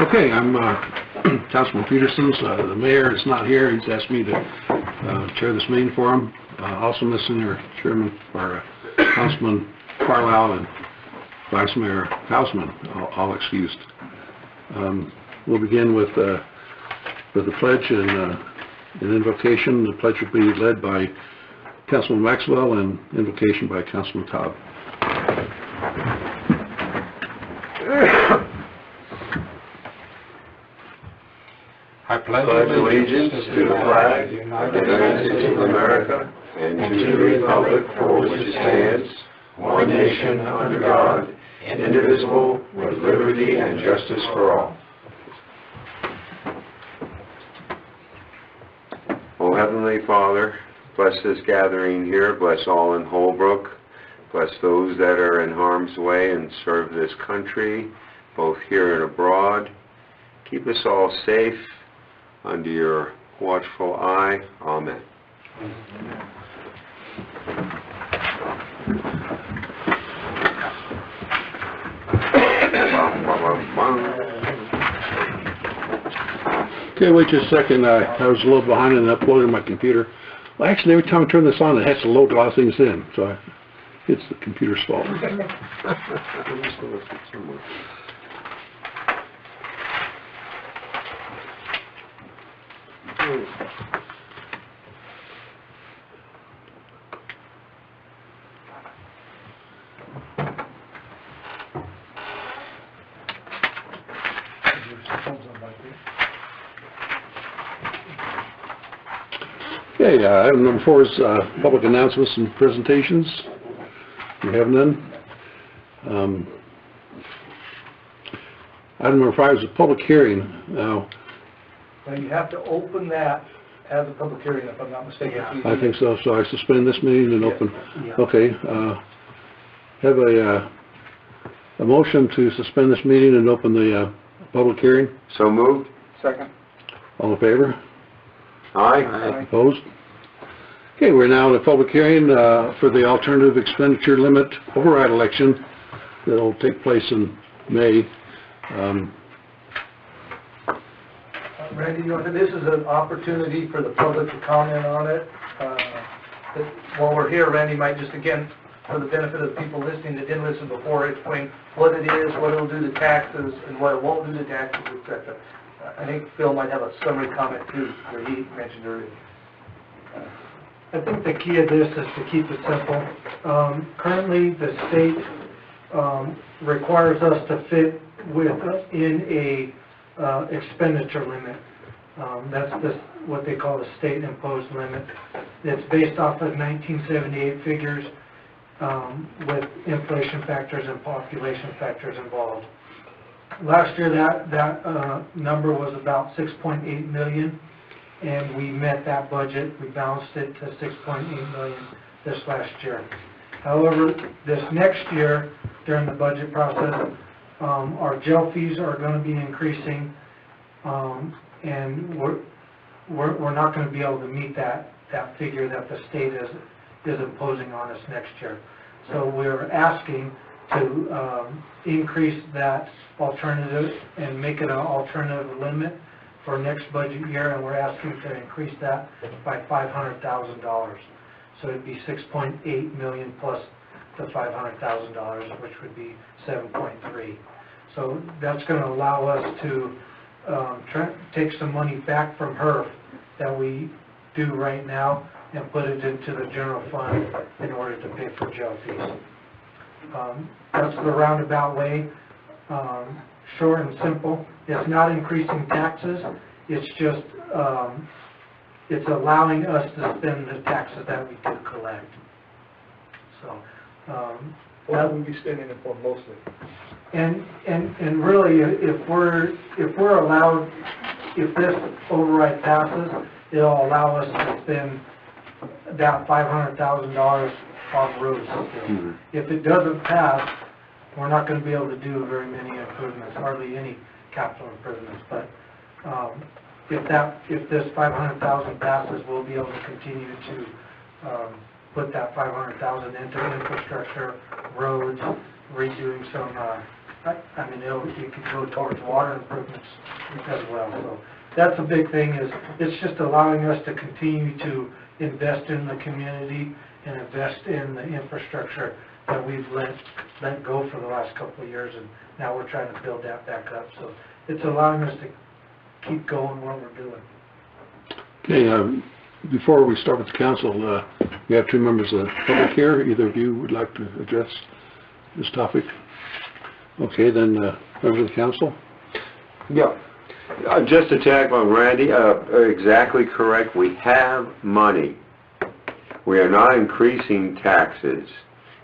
Okay, I'm Councilman Petersons. The mayor is not here. He's asked me to chair this meeting for him. Also missing our chairman, or Councilman Carlisle and Vice Mayor Hausman, all excused. We'll begin with the pledge and invocation. The pledge will be led by Councilman Maxwell and invocation by Councilman Cobb. I pledge allegiance to the flag of the United States of America and to the republic for which it stands, one nation under God, indivisible, with liberty and justice for all. O Heavenly Father, bless this gathering here, bless all in Holbrook, bless those that are in harm's way and serve this country, both here and abroad. Keep us all safe under your watchful eye. Amen. Okay, wait just a second. I was a little behind in uploading my computer. Well, actually, every time I turn this on, it has to load a lot of things in, so it's the computer's fault. Okay, item number 4 is public announcements and presentations. We have none. Item number 5 is a public hearing. Now, you have to open that as a public hearing, if I'm not mistaken. I think so. So I suspend this meeting and open. Yeah. Okay. Have a motion to suspend this meeting and open the public hearing. So moved. Second. All in favor? Aye. Opposed? Okay, we're now in the public hearing for the alternative expenditure limit override election that will take place in May. Randy, this is an opportunity for the public to comment on it. While we're here, Randy might just, again, for the benefit of the people listening that didn't listen before, explain what it is, what it'll do to taxes, and what it won't do to taxes, etc. I think Phil might have a summary comment too, that he mentioned earlier. I think the key of this is to keep it simple. Currently, the state requires us to fit within a expenditure limit. That's what they call the state-imposed limit. It's based off of 1978 figures with inflation factors and population factors involved. Last year, that number was about 6.8 million, and we met that budget. We balanced it to 6.8 million this last year. However, this next year, during the budget process, our jail fees are going to be increasing, and we're not going to be able to meet that figure that the state is imposing on us next year. So we're asking to increase that alternative and make it an alternative limit for next budget year, and we're asking to increase that by $500,000. So it'd be 6.8 million plus the $500,000, which would be 7.3. So that's going to allow us to take some money back from HERF that we do right now and put it into the general fund in order to pay for jail fees. That's the roundabout way, short and simple. It's not increasing taxes, it's just, it's allowing us to spend the taxes that we do collect. So, What would we be spending it for mostly? And really, if we're allowed, if this override passes, it'll allow us to spend that $500,000 on roads still. If it doesn't pass, we're not going to be able to do very many improvements, hardly any capital improvements. But if this 500,000 passes, we'll be able to continue to put that 500,000 into infrastructure, roads, redoing some I mean, it could go towards water improvements as well. So that's a big thing, is it's just allowing us to continue to invest in the community and invest in the infrastructure that we've let go for the last couple of years, and now we're trying to build that back up. So it's allowing us to keep going what we're doing. Okay, before we start with the council, we have two members of the public here. Either of you would like to address this topic? Okay, then, members of the council? Yeah. Just to tag on Randy, exactly correct. We have money. We are not increasing taxes.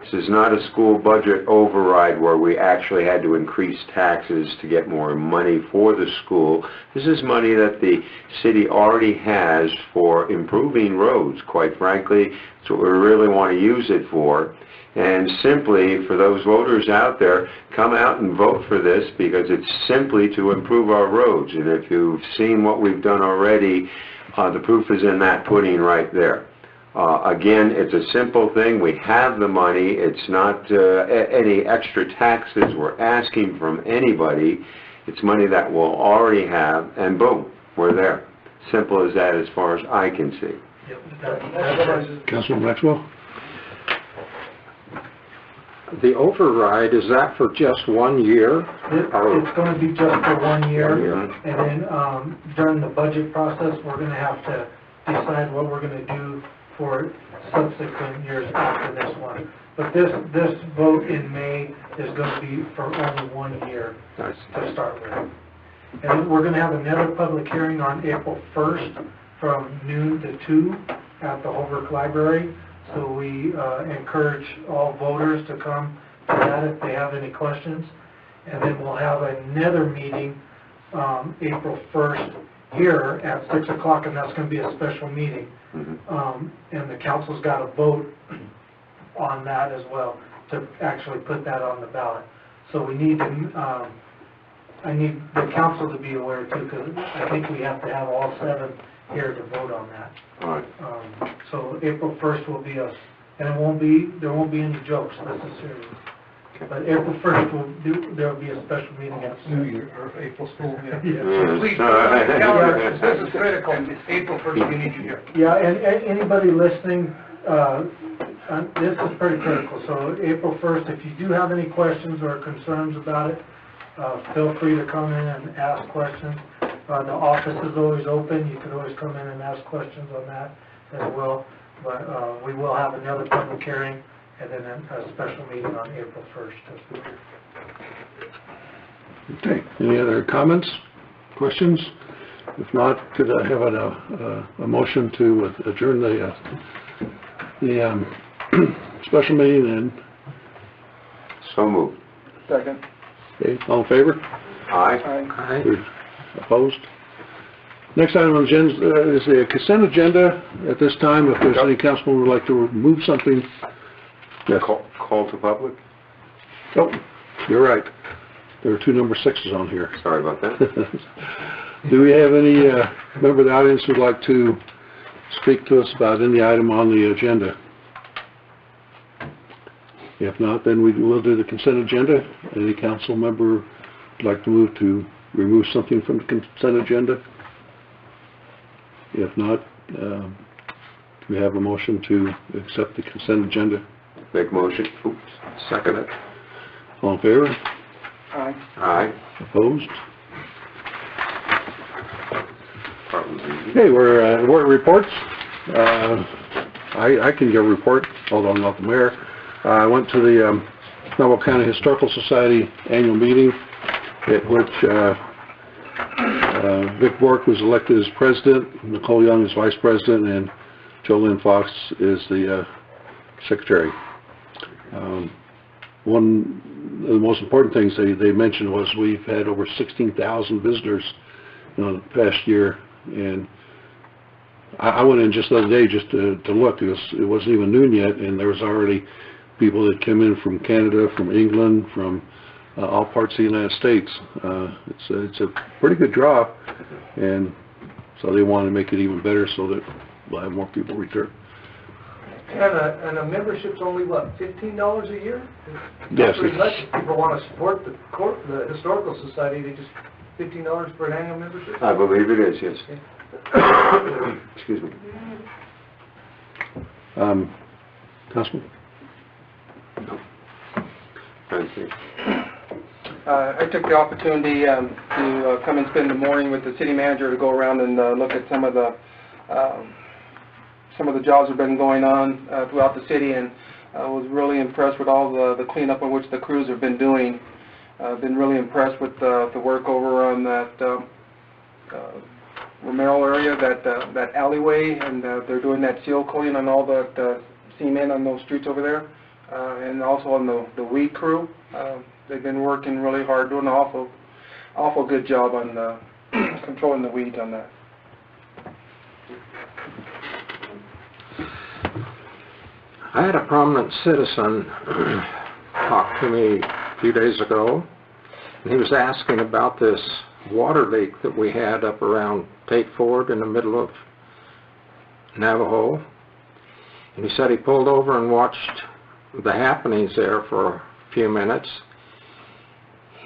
This is not a school budget override where we actually had to increase taxes to get more money for the school. This is money that the city already has for improving roads, quite frankly. That's what we really want to use it for. And simply, for those voters out there, come out and vote for this, because it's simply to improve our roads. And if you've seen what we've done already, the proof is in that pudding right there. Again, it's a simple thing. We have the money. It's not any extra taxes we're asking from anybody. It's money that we'll already have, and boom, we're there. Simple as that, as far as I can see. Yep. Councilman Maxwell? The override, is that for just 1 year? It's going to be just for 1 year. 1 year. And then during the budget process, we're going to have to decide what we're going to do for subsequent years after this one. But this vote in May is going to be for only 1 year to start with. And we're going to have another public hearing on April 1st from noon to 2 at the Holbrook Library. So we encourage all voters to come to that if they have any questions. And then we'll have another meeting April 1st here at 6 o'clock, and that's going to be a special meeting. And the council's got to vote on that as well to actually put that on the ballot. So we need to, I need the council to be aware too, because I think we have to have all 7 here to vote on that. All right. So April 1st will be us, and there won't be any jokes necessarily. But April 1st there'll be a special meeting at New Year, or April school, yeah. Yeah. Please, calendar, this is critical. April 1st, we need you here. Yeah, and anybody listening, this is pretty critical. So April 1st, if you do have any questions or concerns about it, feel free to come in and ask questions. The office is always open. You can always come in and ask questions on that as well. But we will have another public hearing and then a special meeting on April 1st. Okay, any other comments, questions? If not, could I have a motion to adjourn the special meeting? And So moved. Second. okay, all in favor? Aye. Opposed? Next item on the agenda is the consent agenda. At this time, if there's any councilman who would like to remove something. Yes. Call to public? Oh, you're right. There are 2 number 6s on here. Sorry about that. Do we have any member of the audience who would like to speak to us about any item on the agenda? If not, then we will do the consent agenda. Any council member would like to move to remove something from the consent agenda? If not, do we have a motion to accept the consent agenda? Make motion. Oops. Second it. All in favor? Aye. Aye. Opposed? Part was easy. Okay, we're at reports. I can give a report, although I'm not the mayor. I went to the Humboldt County Historical Society annual meeting, at which Vic Bork was elected as president, Nicole Young is vice president, and Jolynn Fox is the secretary. One of the most important things they mentioned was we've had over 16,000 visitors the past year, and I went in just the other day just to look. It wasn't even noon yet, and there was already people that came in from Canada, from England, from all parts of the United States. It's a pretty good draw, and so they want to make it even better so that we'll have more people return. And a membership's only, what, $15 a year? Yes. Not very much. If people want to support the Historical Society, they just, $15 for an annual membership? I believe it is, yes. Excuse me. Councilman? Thank you. I took the opportunity to come and spend the morning with the city manager to go around and look at some of the jobs that have been going on throughout the city, and was really impressed with all the cleanup on which the crews have been doing. Been really impressed with the work over on that Romero area, that alleyway, and they're doing that seal coating on all the cement on those streets over there, and also on the weed crew. They've been working really hard, doing an awful good job on controlling the weeds on that. I had a prominent citizen talk to me a few days ago, and he was asking about this water leak that we had up around Tate Ford in the middle of Navajo. And he said he pulled over and watched the happenings there for a few minutes,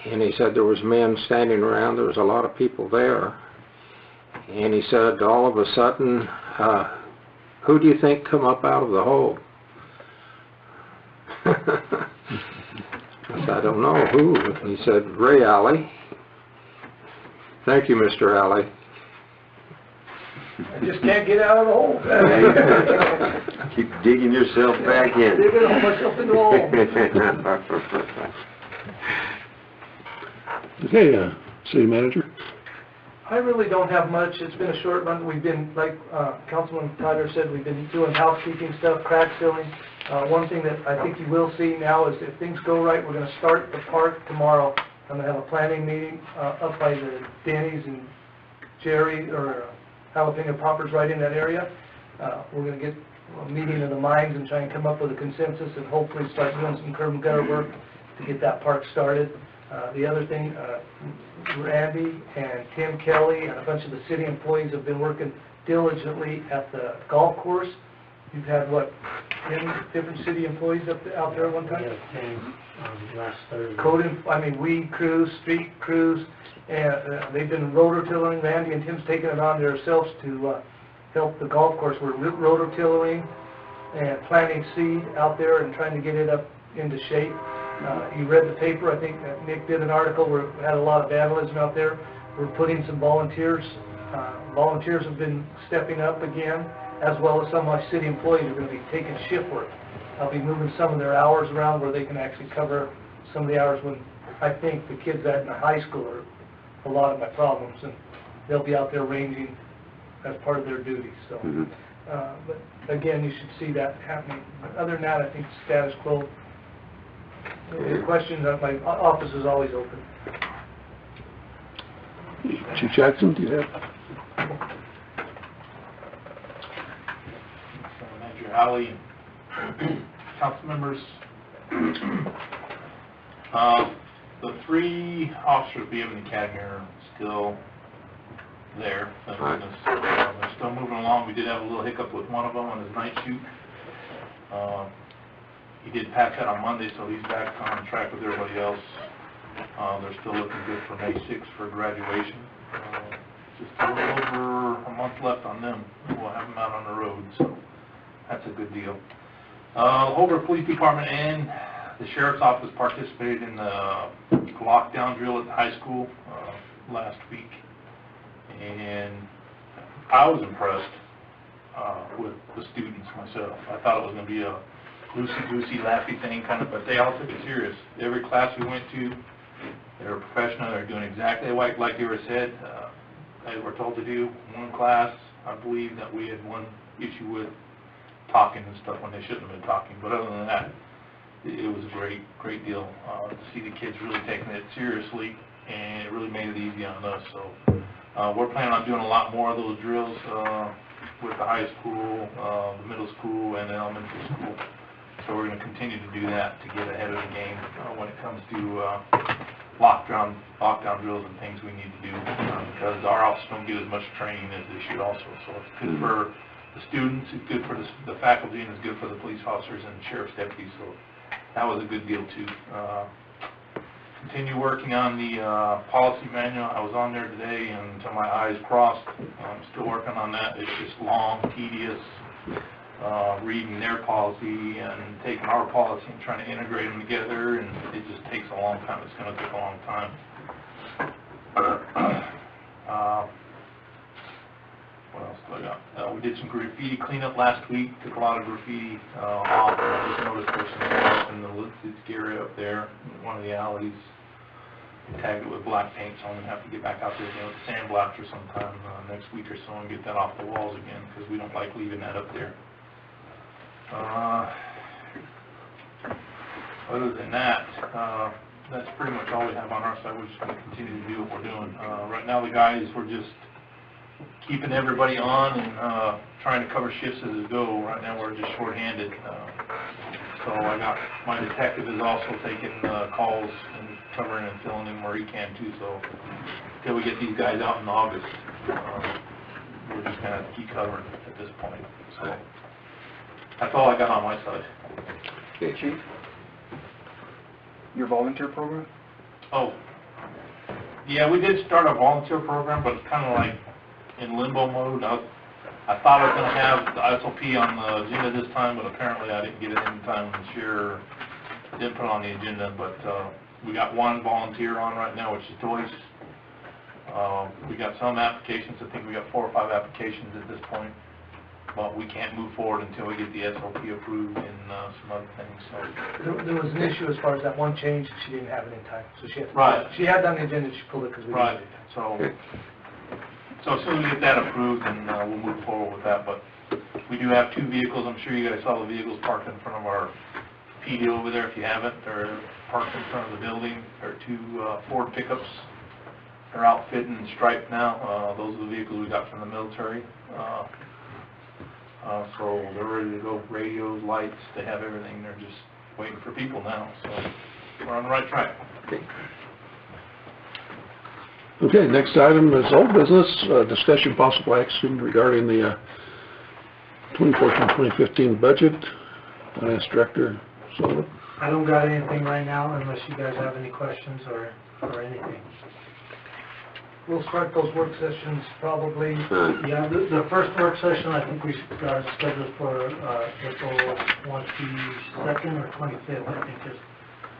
and he said there was men standing around, there was a lot of people there, and he said all of a sudden, who do you think come up out of the hole? I said, I don't know who. He said, Ray Alley. Thank you, Mr. Alley. I just can't get out of the hole. Keep digging yourself back in. Digging myself in the hole. Okay, City Manager? I really don't have much. It's been a short month. We've been, like Councilman Tyler said, we've been doing housekeeping stuff, crack sealing. One thing that I think you will see now is if things go right, we're going to start the park tomorrow. I'm going to have a planning meeting up by the Denny's and Jerry or Jalapeno Poppers right in that area. We're going to get a meeting of the minds and try and come up with a consensus and hopefully start doing some curb and gutter work to get that park started. The other thing, Randy and Tim Kelly and a bunch of the city employees have been working diligently at the golf course. You've had, what, 10 different city employees out there at one time? Yeah, 10 last Thursday. Weed crews, street crews, and they've been rotor-tilling. Randy and Tim's taking it on themselves to help the golf course. We're rotor-tilling and planting seed out there and trying to get it up into shape. You read the paper, I think Nick did an article where we had a lot of vandalism out there. We're putting some volunteers. Volunteers have been stepping up again, as well as some of my city employees are going to be taking shift work. I'll be moving some of their hours around where they can actually cover some of the hours when I think the kids at in the high school are a lot of my problems, and they'll be out there ranging as part of their duties. So, but again, you should see that happening. But other than that, I think status quo. The questions, my office is always open. Chief Jackson, do you have? Manager Alley, council members. The 3 officers we have in the academy are still there. Thank goodness. They're still moving along. We did have a little hiccup with one of them on his night shoot. He did pass that on Monday, so he's back on track with everybody else. They're still looking good for May 6th for graduation. Just a little over a month left on them. We'll have them out on the road, so that's a good deal. Holbrook Police Department and the Sheriff's Office participated in the lockdown drill at the high school last week, and I was impressed with the students myself. I thought it was going to be a loosey-goosey, laughy thing, kind of, but they all took it serious. Every class we went to, they were professional. They were doing exactly like they were said. They were told to do. One class, I believe that we had one issue with talking and stuff when they shouldn't have been talking. But other than that, it was a great deal to see the kids really taking it seriously, and it really made it easy on us. So we're planning on doing a lot more of those drills with the high school, the middle school, and the elementary school. So we're going to continue to do that to get ahead of the game when it comes to lockdown drills and things we need to do, because our officers don't get as much training as they should also. So it's good for the students, it's good for the faculty, and it's good for the police officers and sheriff's deputies, so that was a good deal too. Continue working on the policy manual. I was on there today and until my eyes crossed. I'm still working on that. It's just long, tedious, reading their policy and taking our policy and trying to integrate them together, and it just takes a long time. It's going to take a long time. What else do I got? We did some graffiti cleanup last week. Took a lot of graffiti off. I just noticed there's some stuff in the Lutz area up there, in one of the alleys. Tagged it with black paint, so I'm going to have to get back out there again with the sandblaster sometime next week or so and get that off the walls again, because we don't like leaving that up there. Other than that, that's pretty much all we have on our side. We're just going to continue to do what we're doing. Right now the guys, we're just keeping everybody on and trying to cover shifts as it go. Right now we're just short-handed. So I got, my detective is also taking calls and covering and filling in where he can too. So until we get these guys out in August, we're just going to have to keep covering at this point. So that's all I got on my side. Okay, Chief? Your volunteer program? Oh, yeah, we did start a volunteer program, but it's kind of like in limbo mode. I thought I was going to have the SOP on the agenda this time, but apparently I didn't get it in time this year. Didn't put it on the agenda, but we got one volunteer on right now, which is Joyce. We got some applications. I think we got 4 or 5 applications at this point, but we can't move forward until we get the SOP approved and some other things. So There was an issue as far as that one change, she didn't have it in time, so she had to, right. She had done the agenda, she pulled it because we Right. needed it. So as soon as we get that approved, then we'll move forward with that. But we do have 2 vehicles. I'm sure you guys saw the vehicles parked in front of our PD over there. If you haven't, they're parked in front of the building. They're 2 Ford pickups. They're outfitted and striped now. Those are the vehicles we got from the military. So they're ready to go. Radios, lights, they have everything. They're just waiting for people now. So we're on the right track. Okay, next item is old business, discussion possible action regarding the 2014-2015 budget. Finance Director Sullivan. I don't got anything right now unless you guys have any questions or anything. We'll start those work sessions probably, Yeah, the first work session, I think we got scheduled for April 22nd or 25th, I think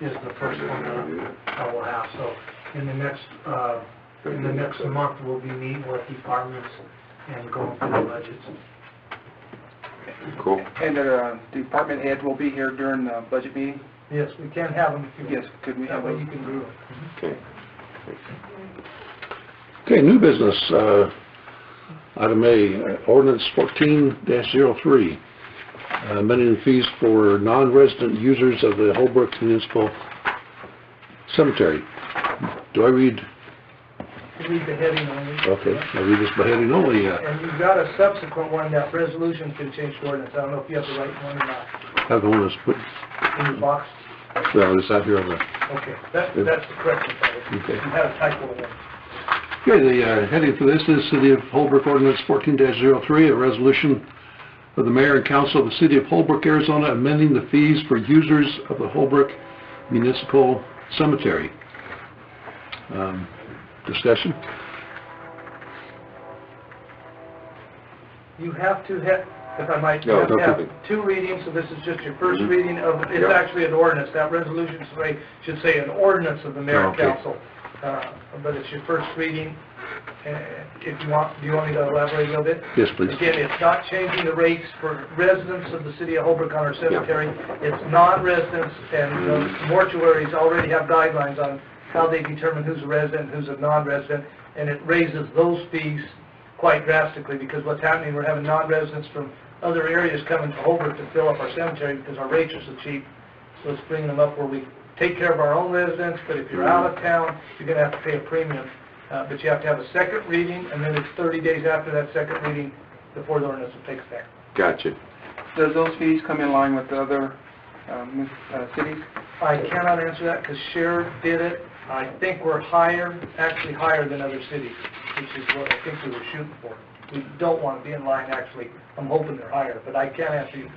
is the first one that we'll have. So in the next month, we'll be meeting with departments and going through the budgets. Cool. And the department head will be here during the budget meeting? yes, we can have them if you want. Yes, could we That have way those? you can do them. Okay. Okay, new business, item A, ordinance 14-03, amending the fees for non-resident users of the Holbrook Municipal Cemetery. Do I read? You read the heading only. Okay, I read this by heading only. And you've got a subsequent one, that resolution can change to ordinance. I don't know if you have the right one or not. Have the one that's put, In your box? well, it's out here on the, Okay, that's the correct one. Okay. You had a typo in there. okay, the heading for this is City of Holbrook Ordinance 14-03, a resolution of the Mayor and Council of the City of Holbrook, Arizona, amending the fees for users of the Holbrook Municipal Cemetery. Discussion? You have to have, if I might, you No, have to no have problem. 2 readings, so this is just your first reading of, it's Yep. actually an ordinance. That resolution should say an ordinance of the mayor and Okay. council. But it's your first reading. If you want, do you want me to elaborate a little bit? Yes, please. Again, it's not changing the rates for residents of the city of Holbrook on our cemetery. It's non-residents, and the mortuaries already have guidelines on how they determine who's a resident, who's a non-resident, and it raises those fees quite drastically, because what's happening, we're having non-residents from other areas coming to Holbrook to fill up our cemetery because our rates are so cheap. So it's bringing them up where we take care of our own residents, but if you're out of town, you're going to have to pay a premium. But you have to have a second reading, and then it's 30 days after that second reading before the ordinance will take effect. Gotcha. Does those fees come in line with the other cities? I cannot answer that because Sheriff did it. I think we're higher, actually higher than other cities, which is what I think we were shooting for. we don't want to be in line, actually. I'm hoping they're higher, but I can't answer you.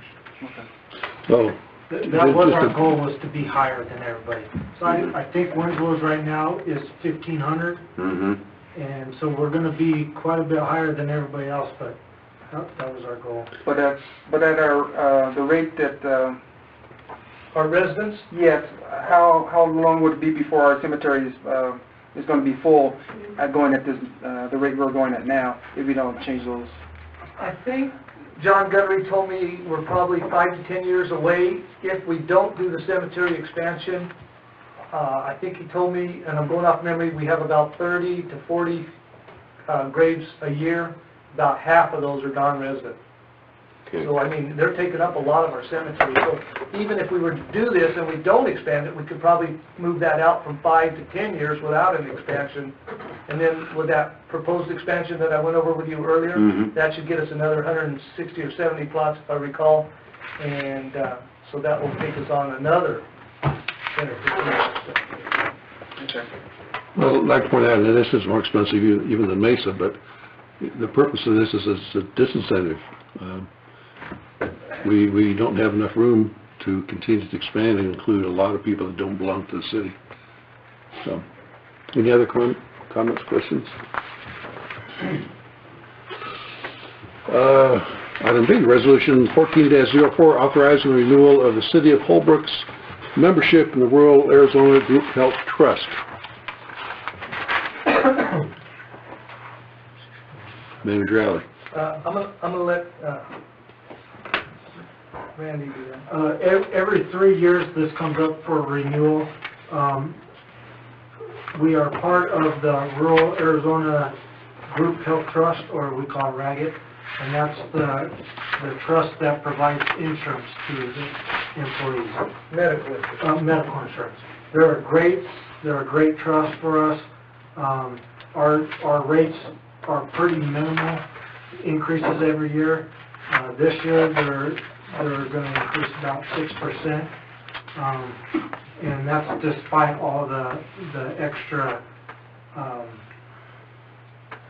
So, That was our goal, was to be higher than everybody. So I think Winslow's right now is 1,500, and so we're gonna be quite a bit higher than everybody else, but that was our goal. But at our, the rate that, Our residents, yes, how long would it be before our cemetery is gonna be full going at this, the rate we're going at now, if we don't change those? I think John Guthrie told me we're probably 5 to 10 years away if we don't do the cemetery expansion. I think he told me, and I'm going off memory, we have about 30 to 40 graves a year. About half of those are non-resident. Okay. So, I mean, they're taking up a lot of our cemetery. So even if we were to do this and we don't expand it, we could probably move that out from 5 to 10 years without an expansion. And then with that proposed expansion that I went over with you earlier, that should get us another 160 or 70 plots, if I recall. And so that will take us on another 10 or 15 years. well, I'd like to point out that this is more expensive even than Mesa, but the purpose of this is it's a disincentive. We don't have enough room to continue to expand and include a lot of people that don't belong to the city. So, any other comments, questions? Item B, Resolution 14-04, authorizing the renewal of the City of Holbrook's membership in the Rural Arizona Group Health Trust. Manager Alley. I'm gonna let Randy do that. Every 3 years, this comes up for renewal. We are part of the Rural Arizona Group Health Trust, or we call it RAGIT, and that's the trust that provides insurance to the employees. Medical insurance. They're a great trust for us. Our rates are pretty minimal increases every year. This year, they're going to increase about 6%, and that's despite all the extra,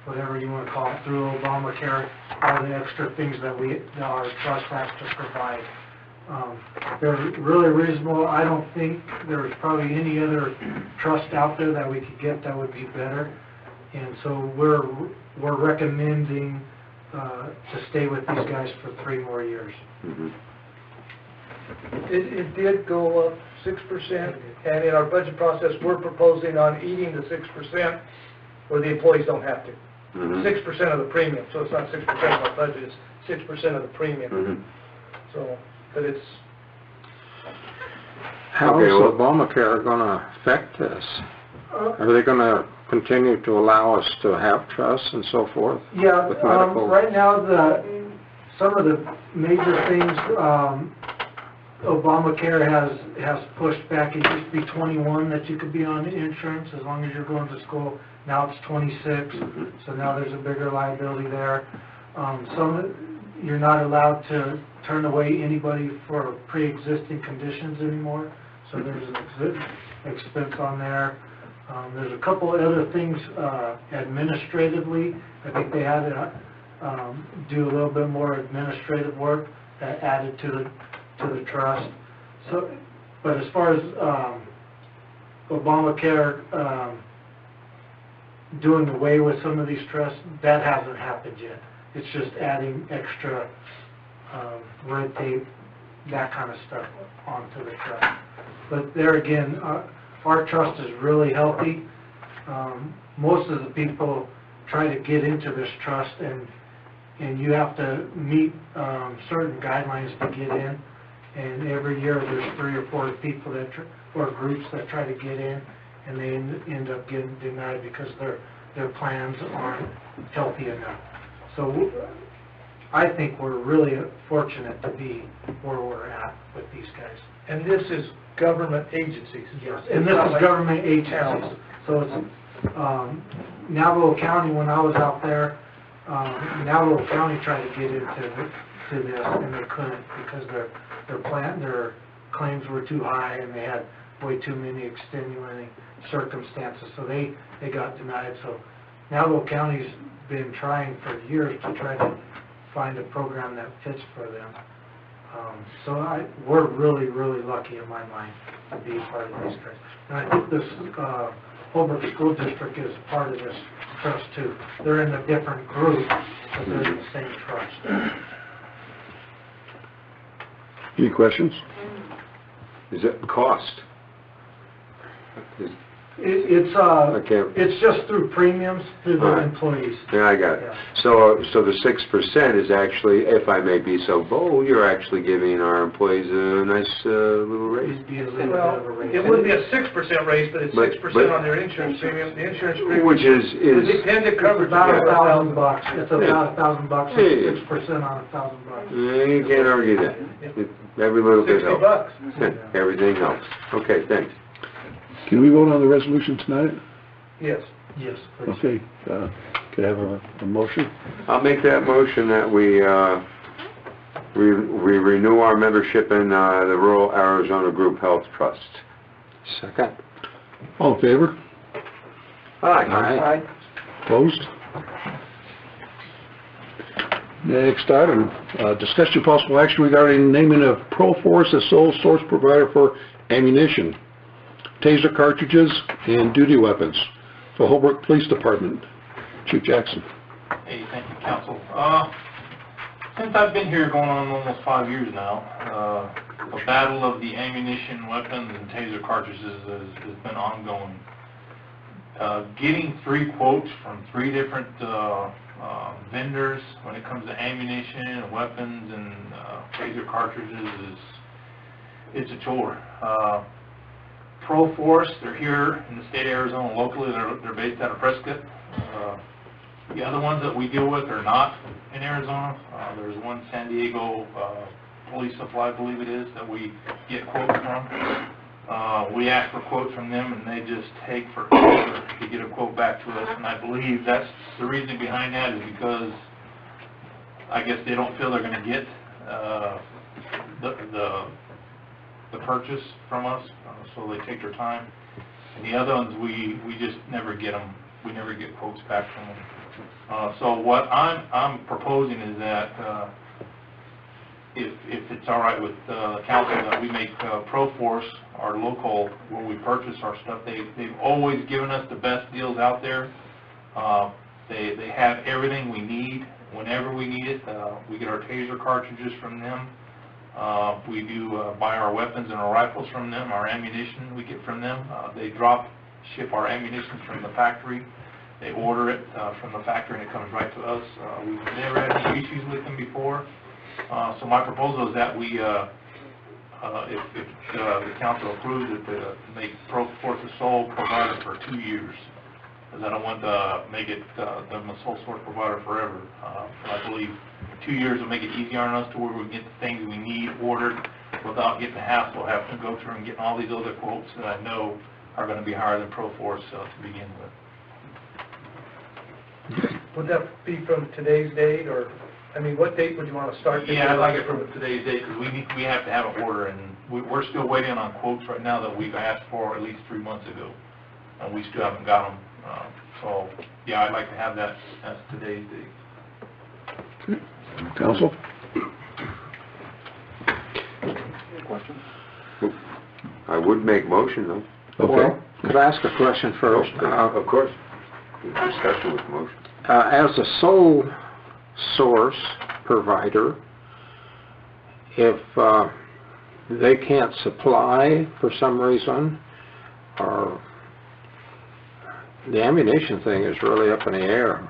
whatever you want to call it, through Obamacare, all the extra things that our trust has to provide. They're really reasonable. I don't think there's probably any other trust out there that we could get that would be better, and so we're recommending to stay with these guys for 3 more years. It did go up 6%, and in our budget process, we're proposing on eating the 6% where the employees don't have to. 6% of the premium, so it's not 6% of our budget, it's 6% of the premium. So, but it's... How is Obamacare going to affect this? Are they going to continue to allow us to have trusts and so forth? Yeah, with medical? right now, some of the major things, Obamacare has pushed back. It used to be 21 that you could be on insurance as long as you're going to school. Now it's 26, so now there's a bigger liability there. You're not allowed to turn away anybody for pre-existing conditions anymore, so there's an expense on there. There's a couple other things administratively. I think they had to do a little bit more administrative work that added to the trust. So, but as far as Obamacare doing away with some of these trusts, that hasn't happened yet. It's just adding extra red tape, that kind of stuff onto the trust. But there again, our trust is really healthy. Most of the people try to get into this trust, and you have to meet certain guidelines to get in. And every year there's 3 or 4 people or groups that try to get in, and they end up getting denied because their plans aren't healthy enough. So I think we're really fortunate to be where we're at with these guys. And this is government agencies. Yes, and this is government agencies. So it's Navajo County. When I was out there, Navajo County tried to get into this, and they couldn't because their claims were too high, and they had way too many extenuating circumstances. So they got denied. So Navajo County's been trying for years to try to find a program that fits for them. So we're really, really lucky in my mind to be part of these guys. And I think this Holbrook School District is part of this trust too. They're in a different group, but they're in the same trust. Any questions? Is it cost? It's just through premiums through the employees. Yeah, I got it. Yeah. So the 6% is actually, if I may be so bold, you're actually giving our employees a nice little raise. It'd be a little bit Well, of a raise. it wouldn't be a 6% raise, but it's But- 6% on their insurance premium. The insurance premium. Which is, They tend to cover It's about about $1,000. It's about $1,000, Yeah. 6% on $1,000. you can't argue that. Every little bit helps. $60. Everything helps. Okay, thanks. Can we vote on the resolution tonight? Yes. Yes, please. Okay, could I have a motion? I'll make that motion that we renew our membership in the Rural Arizona Group Health Trust. Second. All in favor? Aye. Opposed? Next item, discussion possible action regarding naming of ProForce as sole source provider for ammunition, taser cartridges, and duty weapons for Holbrook Police Department. Chief Jackson. Hey, thank you, council. Since I've been here going on almost 5 years now, the battle of the ammunition, weapons, and taser cartridges has been ongoing. Getting 3 quotes from 3 different vendors when it comes to ammunition, and weapons, and taser cartridges it's a chore. ProForce, they're here in the state of Arizona locally. They're based out of Prescott. The other ones that we deal with are not in Arizona. There's one San Diego Police Supply, I believe it is, that we get quotes from. We ask for quotes from them, and they just take forever to get a quote back to us. And I believe that's the reason behind that is because I guess they don't feel they're going to get the purchase from us, so they take their time. And the other ones, we just never get them. We never get quotes back from them. So what I'm proposing is that if it's all right with the council, that we make ProForce our local where we purchase our stuff. They've always given us the best deals out there. They have everything we need whenever we need it. We get our taser cartridges from them. We do buy our weapons and our rifles from them. Our ammunition we get from them. They ship our ammunition from the factory. They order it from the factory and it comes right to us. We've never had any issues with them before. So my proposal is that we, if the council approves it, to make ProForce a sole provider for 2 years. Because I don't want to make it them a sole source provider forever. I believe 2 years will make it easier on us to where we get the things we need ordered without getting the hassle of having to go through and getting all these other quotes that I know are going to be higher than ProForce to begin with. Would that be from today's date, or, I mean, what date would you want to start? Yeah, I'd like it from today's date, because we have to have an order, and we're still waiting on quotes right now that we've asked for at least 3 months ago, and we still haven't got them. So, yeah, I'd like to have that as today's date. Council? Question? I would make motion though. Okay. Well, could I ask a question first? Of course. Discussion with motion. As a sole source provider, if they can't supply for some reason, or the ammunition thing is really up in the air,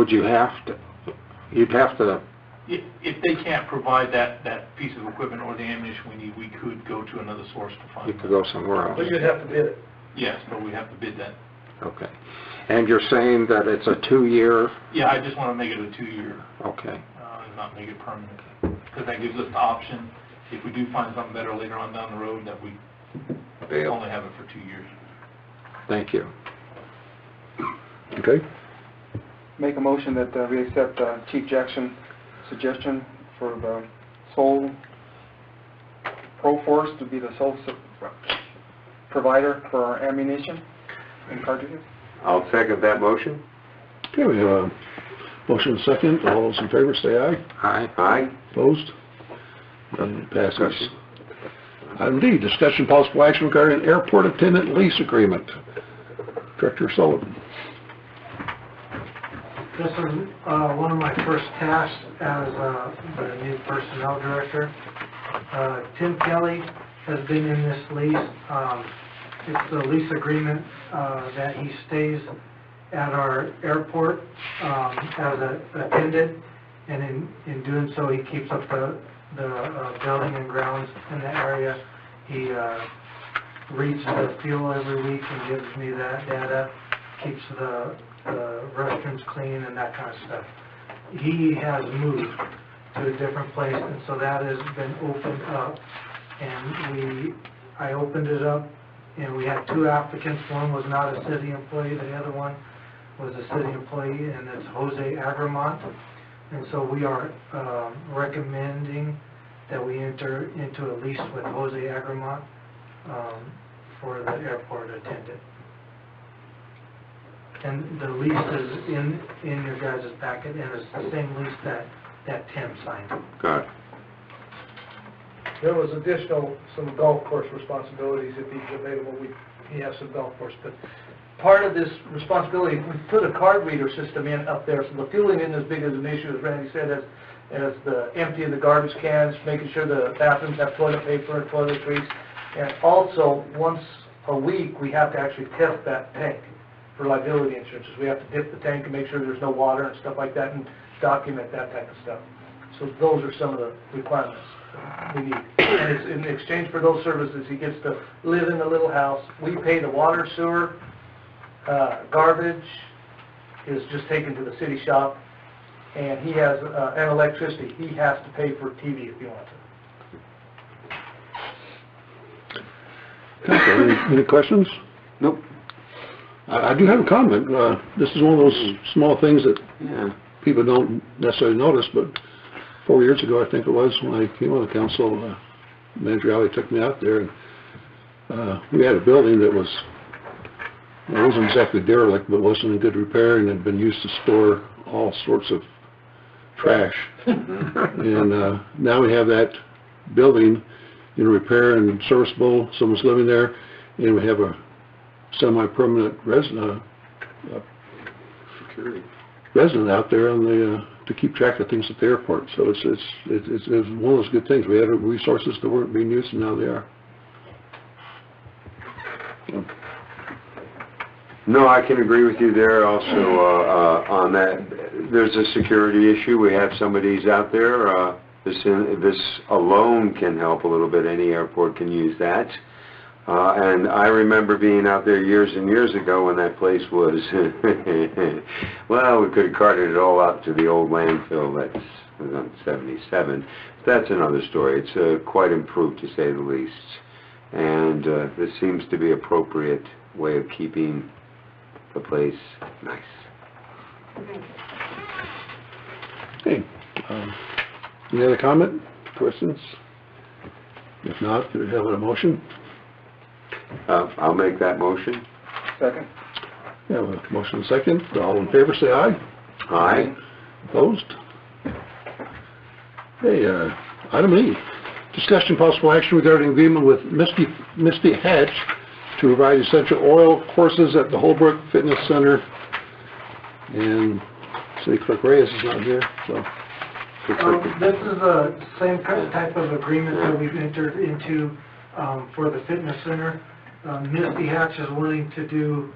you'd have to... If they can't provide that piece of equipment or the ammunition we need, we could go to another source to find You could go somewhere else. But you'd have to bid it. Yes, but we have to bid that. Okay. And you're saying that it's a 2-year? Yeah, I just want to make it a 2-year, Okay. and not make it permanent. Because that gives us the option, if we do find something better later on down the road, that we only have it for 2 years. Thank you. Okay. Make a motion that we accept Chief Jackson's suggestion for the sole ProForce to be the sole provider for our ammunition. and cartridges. I'll second that motion. Okay, we have a motion and second. All those in favor say aye. Aye. Aye. Opposed? None passes. Item D, discussion possible action regarding airport attendant lease agreement. Director Sullivan. This is one of my first tasks as the new personnel director. Tim Kelly has been in this lease. It's the lease agreement that he stays at our airport as an attendant, and in doing so, he keeps up the building and grounds in the area. He reads the fuel every week and gives me that data, keeps the restrooms clean and that kind of stuff. He has moved to a different place, and so that has been opened up. And I opened it up, and we had 2 applicants. One was not a city employee, the other one was a city employee, and it's Jose Agramont. And so we are recommending that we enter into a lease with Jose Agramont for the airport attendant. And the lease is in your guys' packet, and it's the same lease that Tim signed. Got it. There was some golf course responsibilities if he's available. He has some golf course, but part of this responsibility, we put a card reader system in up there, so the fueling isn't as big as an issue as Randy said, as the emptying the garbage cans, making sure the bathrooms have toilet paper and toiletries, and also once a week we have to actually test that tank for liability insurances. We have to dip the tank and make sure there's no water and stuff like that, and document that type of stuff. So those are some of the requirements we need. And it's in exchange for those services, he gets to live in a little house. We pay the water, sewer, garbage is just taken to the city shop, and he has, and electricity. He has to pay for TV if he wants it. Okay, any questions? Nope. I do have a comment. This is one of those small things that people don't necessarily notice, but 4 years ago, I think it was, when I came on the council, Manager Alley took me out there, and we had a building that was, it wasn't exactly derelict, but wasn't in good repair, and had been used to store all sorts of trash. And now we have that building in repair and serviceable, someone's living there, and we have a semi-permanent resident out there on the to keep track of things at the airport. So it's one of those good things. We had resources that weren't being used, and now they are. No, I can agree with you there also on that. There's a security issue. We have somebody's out there. This alone can help a little bit. Any airport can use that. And I remember being out there years and years ago when that place was, well, we could have carted it all out to the old landfill that was on 77. That's another story. It's quite improved, to say the least. And this seems to be an appropriate way of keeping the place nice. Okay. Any other comment, questions? If not, do we have a motion? I'll make that motion. Second. Yeah, we have a motion and second. All in favor, say aye. Aye. Opposed? Okay, item E, discussion possible action regarding agreement with Misty Hatch to provide essential oil courses at the Holbrook Fitness Center. And City Clerk Reyes is not here, so. This is the same type of agreement that we've entered into for the fitness center. Misty Hatch is willing to do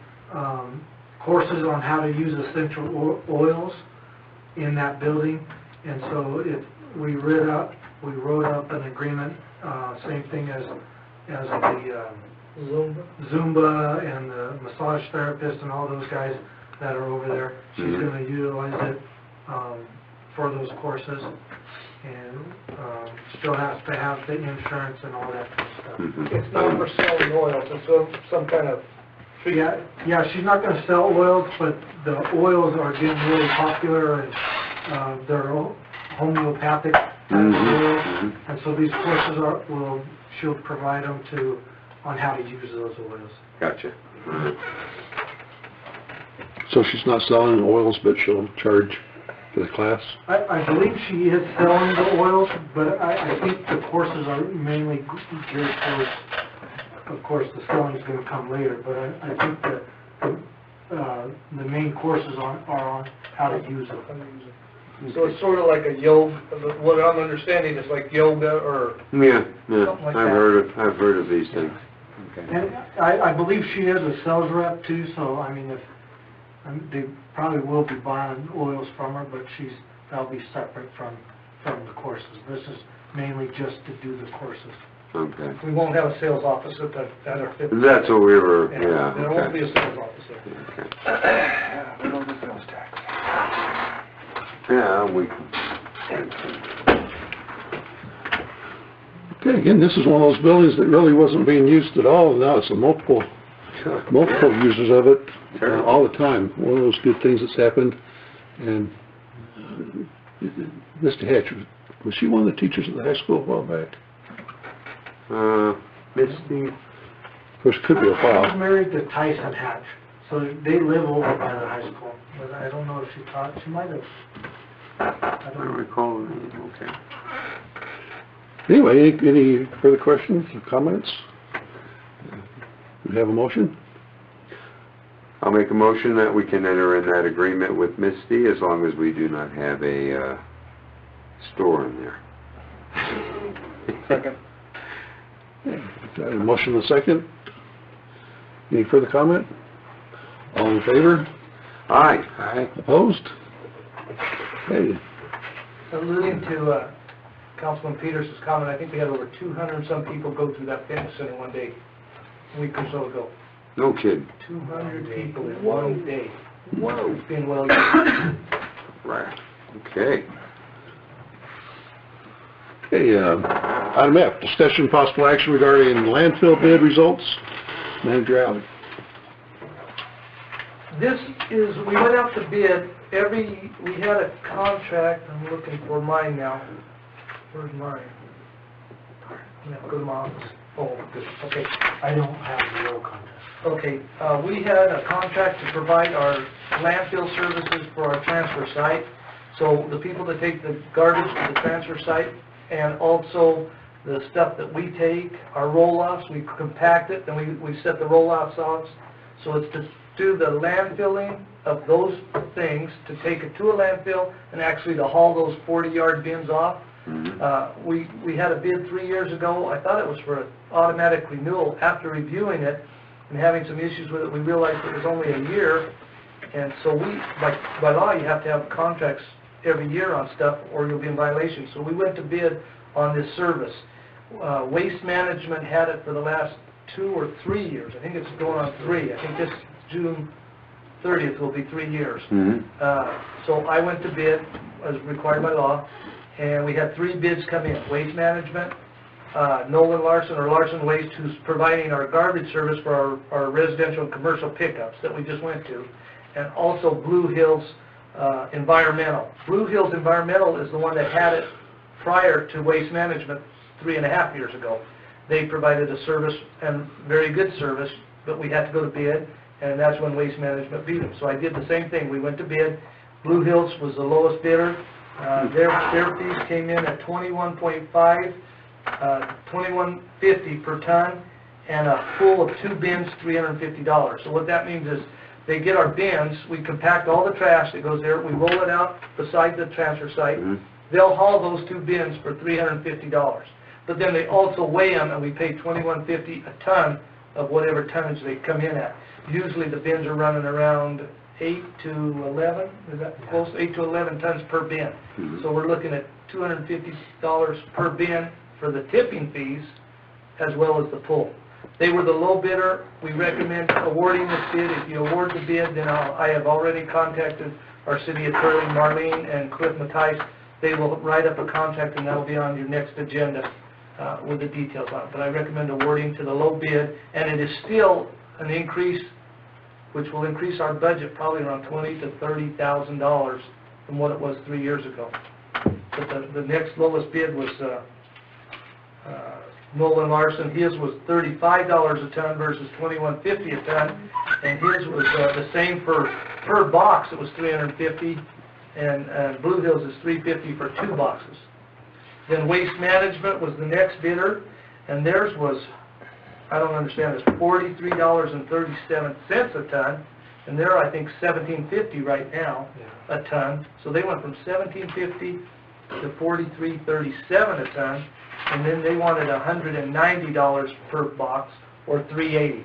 courses on how to use essential oils in that building, and so we wrote up an agreement, same thing as the Zumba and the massage therapist and all those guys that are over there. She's going to utilize it for those courses, and still has to have the insurance and all that kind of stuff. It's not for selling oils, it's some kind of treatment. Yeah, she's not going to sell oils, but the oils are getting really popular, and they're homeopathic type of oils, and so these courses she'll provide them on how to use those oils. Gotcha. So she's not selling oils, but she'll charge for the class? I believe she is selling the oils, but I think the courses are mainly geared towards, of course, the selling's gonna come later, but I think that the main courses are on how to use it. So it's sort of like a yoga, what I'm understanding is like yoga or Yeah, Something like I've heard of these things. Okay. And I believe she is a sales rep too, so I mean, if, they probably will be buying oils from her, but that'll be separate from the courses. This is mainly just to do the courses. Okay. we won't have a sales office at our fifth. That's what we were, Yeah, yeah, there won't be okay. a sales office there. Okay. Yeah, we don't do sales tax. Yeah, we, Okay, again, this is one of those buildings that really wasn't being used at all, and now it's a multiple users of it all the time. One of those good things that's happened. And Mr. Hatch, was she one of the teachers at the high school a while back? Misty, Of course, it could be a She's while. married to Tyson Hatch, so they live over by the high school, but I don't know if she taught, she might have, I I don't don't know. recall, okay. Anyway, any further questions or comments? We have a motion? I'll make a motion that we can enter in that agreement with Misty as long as we do not have a, store in there. Second. Got a motion and a second. Any further comment? All in favor? Aye. Aye. Opposed? Okay. Alluding to Councilman Peters' comment, I think we had over 200 and some people go through that fitness center one day, a week or so ago. No kidding. 200 people in one day. Whoa. It's been well used. Right. Okay. Okay, item F, discussion and possible action regarding landfill bid results. Manager Alley. This is, we went out to bid we had a contract, I'm looking for mine now. Where's mine? I'm gonna go to my office. Oh, good, okay. I don't have the oil contract. Okay, we had a contract to provide our landfill services for our transfer site. So the people that take the garbage to the transfer site and also the stuff that we take, our roll-offs, we compact it, then we set the roll-offs off. So it's to do the landfilling of those things, to take it to a landfill and actually to haul those 40-yard bins off. We had a bid 3 years ago. I thought it was for an automatic renewal. After reviewing it and having some issues with it, we realized it was only a year. And so by law, you have to have contracts every year on stuff or you'll be in violation. So we went to bid on this service. Waste Management had it for the last 2 or 3 years. I think it's going on 3. I think this June 30th will be 3 years. So I went to bid as required by law, and we had 3 bids come in. Waste Management, Nolan Larson or Larson Waste, who's providing our garbage service for our residential and commercial pickups that we just went to, and also Blue Hills Environmental. Blue Hills Environmental is the one that had it prior to Waste Management 3.5 years ago. They provided a service, and very good service, but we had to go to bid, and that's when Waste Management beat them. So I did the same thing. We went to bid. Blue Hills was the lowest bidder. Their fees came in at $21.5, $21.50 per ton, and a full of 2 bins, $350. So what that means is they get our bins, we compact all the trash that goes there, we roll it out beside the transfer site. They'll haul those 2 bins for $350. But then they also weigh them, and we pay $21.50 a ton of whatever tonnage they come in at. Usually the bins are running around 8 to 11, is that close? 8 to 11 tons per bin. So we're looking at $250 per bin for the tipping fees as well as the pull. They were the low bidder. We recommend awarding this bid. If you award the bid, then I have already contacted our city attorney, Marlene and Cliff Mattice. They will write up a contract, and that will be on your next agenda with the details on it. But I recommend awarding to the low bid, and it is still an increase, which will increase our budget probably around $20,000 to $30,000 from what it was 3 years ago. But the next lowest bid was Nolan Larson. His was $35 a ton versus $21.50 a ton, and his was the same for per box, it was $350, and Blue Hills is $350 for 2 boxes. Then Waste Management was the next bidder, and theirs was, I don't understand this, $43.37 a ton, and they're, I think, $17.50 right now a ton. So they went from $17.50 to $43.37 a ton, and then they wanted $190 per box, or $3.80.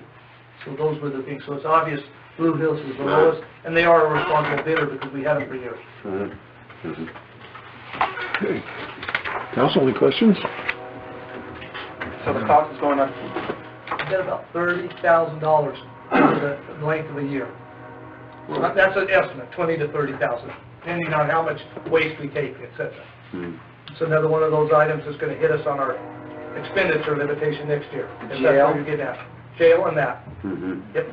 So those were the things. So it's obvious Blue Hills was the lowest, and they are a responsible bidder because we had them for years. Okay. Council, any questions? So the cost is going up. We get about $30,000 for the length of a year. That's an estimate, 20 to 30,000, depending on how much waste we take, etc. It's another one of those items that's going to hit us on our expenditure limitation next year. If that's what you're getting at. Jail and that. Yep.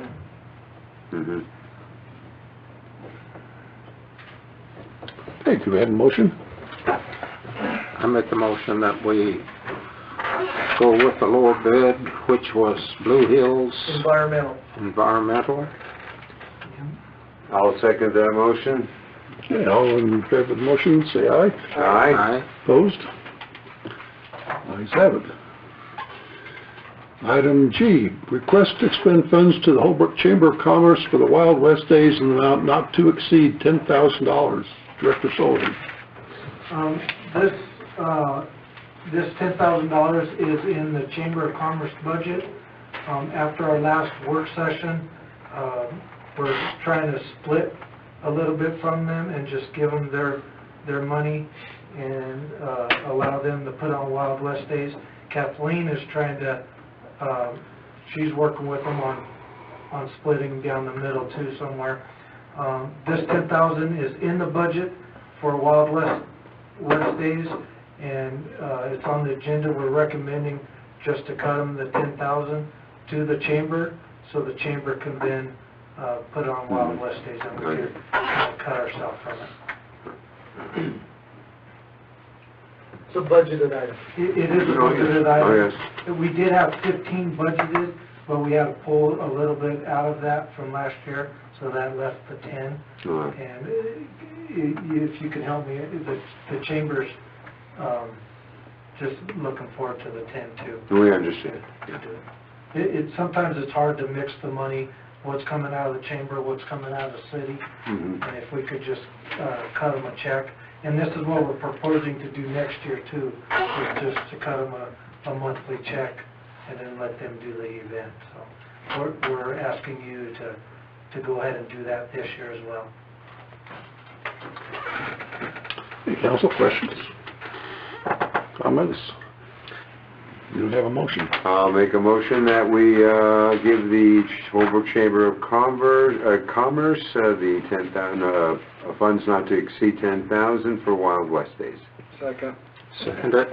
Okay, do we have a motion? I make the motion that we go with the lower bid, which was Blue Hills Environmental. I'll second that motion. Okay, all in favor of the motion, say aye. Aye. Opposed? Ayes have it. Item G, request to expend funds to the Holbrook Chamber of Commerce for the Wild West Days in an amount not to exceed $10,000. Director Sullivan. This $10,000 is in the Chamber of Commerce budget. After our last work session, we're trying to split a little bit from them and just give them their money and allow them to put on Wild West Days. Kathleen is trying to, she's working with them on splitting down the middle too somewhere. This $10,000 is in the budget for Wild West Days, and it's on the agenda. We're recommending just to cut them the $10,000 to the chamber, so the chamber can then put it on Wild West Days, and we could cut ourselves from it. It's a budgeted item. It is a budgeted item. Oh, yes. We did have 15 budgeted, but we had to pull a little bit out of that from last year, so that left the 10. And if you can help me, the chamber's just looking forward to the 10 too. We understand. Sometimes it's hard to mix the money, what's coming out of the chamber, what's coming out of the city, and if we could just cut them a check. And this is what we're proposing to do next year too, is just to cut them a monthly check and then let them do the event. So we're asking you to go ahead and do that this year as well. Any council questions? Comments? You don't have a motion. I'll make a motion that we give the Holbrook Chamber of Commerce the 10,000 funds not to exceed 10,000 for Wild West Days. Second. Second it.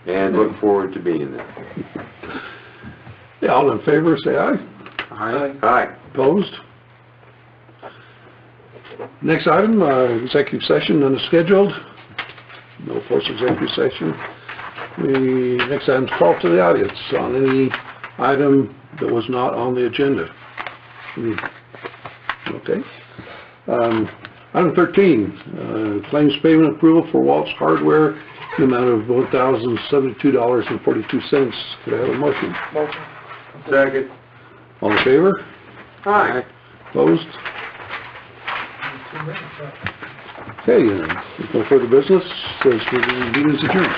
And look forward to being there. Yeah, all in favor, say aye. Aye. Aye. Opposed? Next item, executive session unscheduled. No post-executive session. Next item is call to the audience on any item that was not on the agenda. Okay. Item 13, claims payment approval for Waltz Hardware, in the amount of $1,072.42. Could I have a motion? Motion. Second. All in favor? Aye. Opposed? Okay, no further business. Says the meeting is adjourned.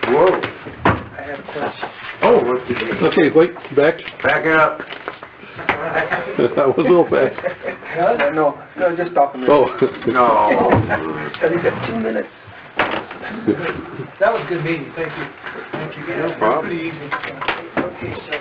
Whoa. I have a question. Oh, okay, wait, back. Back up. That was a little fast. No, just stop a minute. Oh. No. You got 2 minutes. That was a good meeting, thank you. Thank you. No problem. Pretty easy. Okay, so